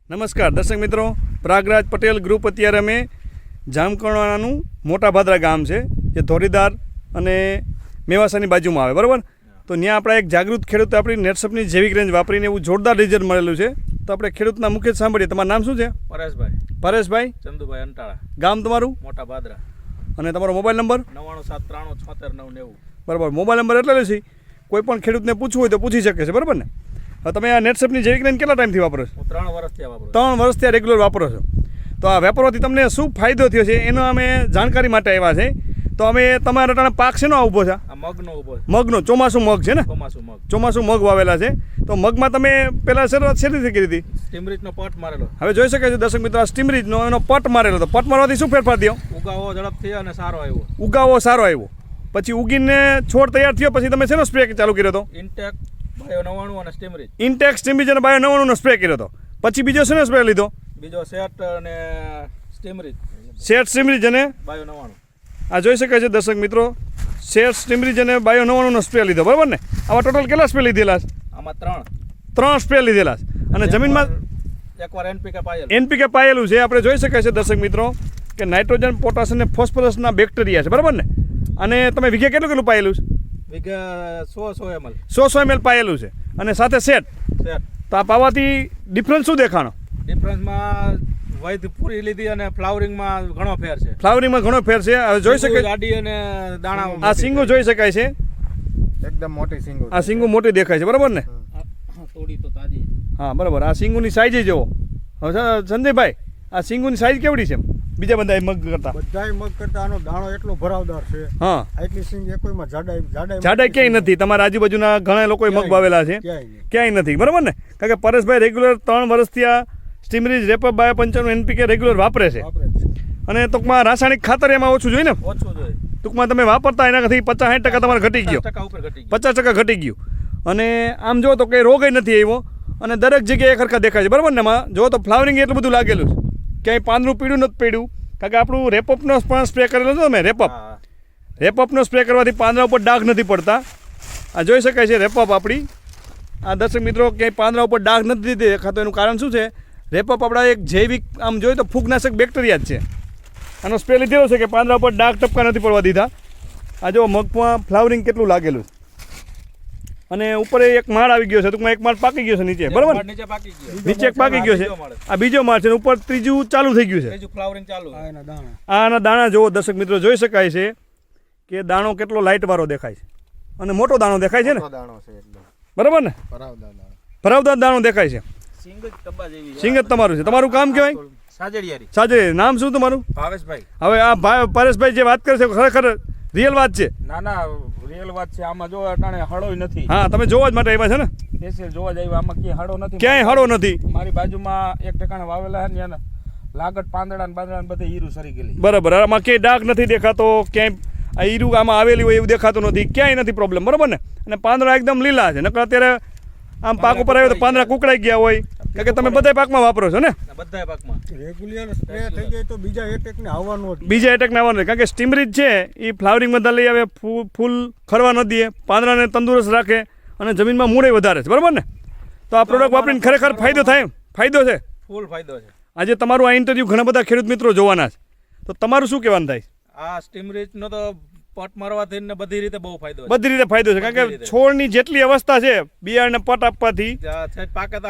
નમસ્કાર દર્શક મિત્રો, પ્રાગરાજ પટેલ ગ્રુપ અત્યારે અમે જામકરણાનું મોટા ભાદરા ગામ છે જે ધોરીધાર અને મેવાસાની બાજુમાં આવે, બરાબર. તો ત્યાં આપણે એક જાગૃત ખેડૂત આપણી નેટસપની જૈવિક રેન્જ વાપરીને એવું જોરદાર રિઝલ્ટ મળેલું છે. તો આપણે ખેડૂતના મુખ્ય સાંભળીએ. તમારું નામ શું છે? પરેશભાઈ ચંદુભાઈ અંટાળા. ગામ તમારું? મોટા ભાદરા. અને તમારો મોબાઈલ નંબર? 9973363990. બરાબર. મોબાઈલ નંબર એટલે છે કોઈ પણ ખેડૂતને પૂછવું હોય તો પૂછી શકે છે, બરાબર ને? હવે તમે આ નેટસપની જૈવિક રેન્જ કેટલા ટાઈમથી વાપરો છો? હું 3 વર્ષથી વાપરું. 3 વર્ષથી રેગ્યુલર વાપરો છો. તો આ વાપરવાથી તમને શું ફાયદો થયો છે એનો અમે જાણકારી માટે આવ્યા છે. તો અમે તમારા ટાણે પાક શેનો ઊભો છે? આ મગનો ઊભો છે. મગનો. ચોમાસું મગ છે ને? ચોમાસું મગ વાવેલા છે. તો મગમાં તમે પહેલા શરૂઆત શેરીથી કરી હતી? સ્ટીમરીચનો પટ મારેલો. હવે જોઈ શકાય છે દર્શક મિત્રો, આ સ્ટીમરીચનો એનો પટ મારેલો. તો પટ મારવાથી શું ફેરફાર થયો? ઉગાવો ઝડપથી અને સારો આવ્યો. ઉગાવો સારો આવ્યો. પછી ઉગીને છોડ તૈયાર થયો પછી તમે શેનો સ્પ્રે ચાલુ કર્યો હતો? ઇન્ટેક બાયો 99 અને સ્ટીમરીચ. ઇન્ટેક, સ્ટીમરીચ અને બાયો 99 નો સ્પ્રે કર્યો હતો. પછી બીજો શેનો સ્પ્રે લીધો? બીજો સેટ અને સ્ટીમરીચ. સેટ, સ્ટીમરીચ અને બાયો 99. આ જોઈ શકાય છે દર્શક મિત્રો, સેટ, સ્ટીમરીચ અને બાયો 99 નો સ્પ્રે લીધો, બરાબર ને? આવા ટોટલ કેટલા સ્પ્રે લીધેલા? આમાં 3 સ્પ્રે લીધેલા. અને જમીનમાં એકવાર એનપીકે પાયેલું છે. આપણે જોઈ શકાય છે દર્શક મિત્રો કે નાઇટ્રોજન, પોટાશ અને ફોસ્ફરસના બેક્ટેરિયા છે, બરાબર ને? અને તમે વીઘે કેટલું પાયેલું છે? વીઘે 100 ml. 100 ml પાયેલું છે. અને સાથે સેટ. તો આ પાવાથી ડિફરન્સ શું દેખાણો? ડિફરન્સમાં વૈધ પૂરી લીધી અને ફ્લાવરિંગમાં ઘણો ફેર છે. ફ્લાવરિંગમાં ઘણો ફેર છે. હવે જોઈ શકાય ગાડી અને દાણા. આ સિંગો જોઈ શકાય છે. એકદમ મોટી સિંગો. આ સિંગો મોટી દેખાય છે, બરાબર ને? થોડી તો તાજી. હા, બરાબર. આ સિંગોની સાઈઝ જુઓ. હવે સંજયભાઈ, આ સિંગોની સાઈઝ કેવડી છે બીજા બધા મગ કરતા? બધાય મગ કરતા આનો દાણો એટલો ભરાવદાર છે. હા, આટલી સિંગ એકોઈમાં જાડાઈ ક્યાંય નથી. તમારા આજુબાજુના ઘણા લોકોએ મગ વાવેલા છે, ક્યાંય નથી, બરાબર ને? કારણ કે પરેશભાઈ રેગ્યુલર 3 વર્ષથી આ સ્ટીમરીચ, રેપઅપ, બાયો 95 એનપીકે રેગ્યુલર વાપરે છે. અને ટૂંકમાં રાસાયણિક ખાતર એમાં ઓછું જોઈએ ને? ઓછું જોઈએ. ટૂંકમાં તમે વાપરતા એનાથી 50-60% તમારે ઘટી ગયો. 50% ઘટી ગયું. અને આમ જો તો કંઈ રોગ નથી આવ્યો. અને દરેક જગ્યાએ ખરખા દેખાય છે, બરાબર ને? એમાં જો તો ફ્લાવરિંગ એટલું બધું લાગેલું છે, ક્યાંય પાંદડું પીળું નથી પડ્યું. કારણ કે આપણું રેપઅપનો પણ સ્પ્રે કરેલો છે તમે. રેપઅપનો સ્પ્રે કરવાથી પાંદડા ઉપર ડાઘ નથી પડતા. આ જોઈ શકાય છે રેપઅપ આપણી. આ દર્શક મિત્રો, ક્યાંય પાંદડા ઉપર ડાઘ નથી દેખાતો. એનું કારણ શું છે? રેપઅપ આપણા એક જૈવિક, આમ જોઈએ તો ફૂગનાશક બેક્ટેરિયા જ છે. આનો સ્પ્રે લીધેલો છે કે પાંદડા ઉપર ડાઘ ટપકા નથી પડવા દીધા. આ જો મગમાં ફ્લાવરિંગ કેટલું લાગેલું છે. અને ઉપર એક માળ આવી ગયો છે, ટૂંકમાં એક માળ પાકી ગયો છે નીચે, બરાબર? નીચે એક પાકી ગયો છે. આ બીજો માળ છે. ઉપર ત્રીજું ચાલુ થઈ ગયું છે. આના દાણા જોવો દર્શક મિત્રો, જોઈ શકાય છે કે દાણો કેટલો લાઇટ વાળો દેખાય છે અને મોટો દાણો દેખાય છે ને, બરાબર ને? ભરાવદાર દાણો દેખાય છે. સિંગ જ તમારું છે. તમારું કામ કહેવાય? સાજેડિયારી. નામ શું તમારું? ભાવેશભાઈ. હવે આ પરેશભાઈ જે વાત કરે છે ખરેખર રિયલ વાત છે? ના રિયલ વાત છે. આમાં જો અટાણે હળો નથી. હા, તમે જોવા જ માટે આવ્યા છે ને? સ્પેશિયલ જોવા જ આવ્યા. આમાં ક્યાંય હળો નથી. ક્યાંય હળો નથી. મારી બાજુમાં એક ઠેકાણે વાવેલા છે ને, લાગત પાંદડા ને બાંદડા બધે હીરું સરી ગયેલી. બરાબર. આમાં ક્યાંય ડાઘ નથી દેખાતો, ક્યાંય આ હીરું આમાં આવેલી હોય એવું દેખાતું નથી, ક્યાંય નથી પ્રોબ્લેમ, બરાબર ને? અને પાંદડા એકદમ લીલા છે. નકર અત્યારે આમ પાક ઉપર આવ્યો તો પાંદડા કુકડાઈ ગયા હોય. કારણ કે તમે બધા પાકમાં વાપરો છો ને? બધા પાકમાં રેગ્યુલર સ્પ્રે થઈ જાય તો બીજા એટેકને આવવાનું. કારણ કે સ્ટીમરીચ છે એ ફ્લાવરિંગ બધા લઈ આવે, ફૂલ ખરવા ન દે, પાંદડાને તંદુરસ્ત રાખે અને જમીનમાં મૂળે વધારે છે, બરાબર ને? તો આ પ્રોડક્ટ વાપરીને ખરેખર ફાયદો થાય. ફાયદો છે, ફૂલ ફાયદો છે. આજે તમારું આ ઇન્ટરવ્યુ ઘણા બધા ખેડૂત મિત્રો જોવાના છે. તો તમારું શું કહેવાનું થાય? આ સ્ટીમરીચ નો તો પટ મારવાથી ને બધી રીતે બહુ ફાયદો છે. બધી રીતે ફાયદો છે. કારણ કે છોડની જેટલી અવસ્થા છે બિયારણને પટ આપવાથી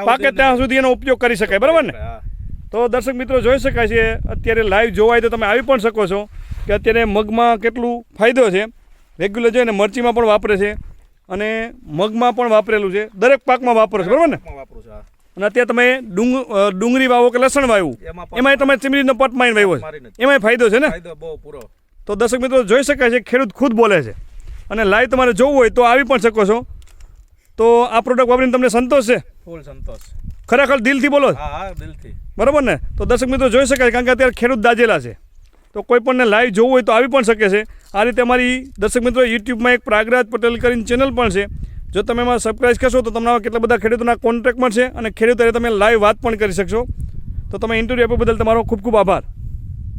પાકે ત્યાં સુધી એનો ઉપયોગ કરી શકાય, બરાબર ને? તો દર્શક મિત્રો જોઈ શકાય છે અત્યારે લાઈવ જોવાય તો તમે આવી પણ શકો છો કે અત્યારે મગમાં કેટલું ફાયદો છે. રેગ્યુલર જોઈને મરચીમાં પણ વાપરે છે અને મગમાં પણ વાપરેલું છે. દરેક પાકમાં વાપરો છો, બરાબર ને? અને અત્યારે તમે ડુંગળી વાવો કે લસણ વાવ્યું એમાં તમે સ્ટીમરીચનો પટ મારીને વાવ્યો છે, એમાંય ફાયદો છે ને? બહુ પૂરો. તો દર્શક મિત્રો જોઈ શકાય છે ખેડૂત ખુદ બોલે છે. અને લાઈવ તમારે જોવું હોય તો આવી પણ શકો છો. તો આ પ્રોડક્ટ વાપરીને તમને સંતોષ છે? ફૂલ સંતોષ. ખરેખર દિલથી બોલો? હા, દિલથી. બરાબર ને? તો દર્શક મિત્રો જોઈ શકાય, કારણ કે અત્યારે ખેડૂત દાજેલા છે. તો કોઈ પણને લાઈવ જોવું હોય તો આવી પણ શકે છે. આ રીતે અમારી દર્શક મિત્રો યુટ્યુબમાં એક પ્રાગરાજ પટેલ કરીને ચેનલ પણ છે. જો તમે એમાં સબસ્ક્રાઈબ કરશો તો તમને કેટલા બધા ખેડૂતોના કોન્ટેક્ટ મળશે અને ખેડૂતો તમે લાઈવ વાત પણ કરી શકશો. તો તમે ઇન્ટરવ્યૂ આપવા બદલ તમારો ખૂબ ખૂબ આભાર.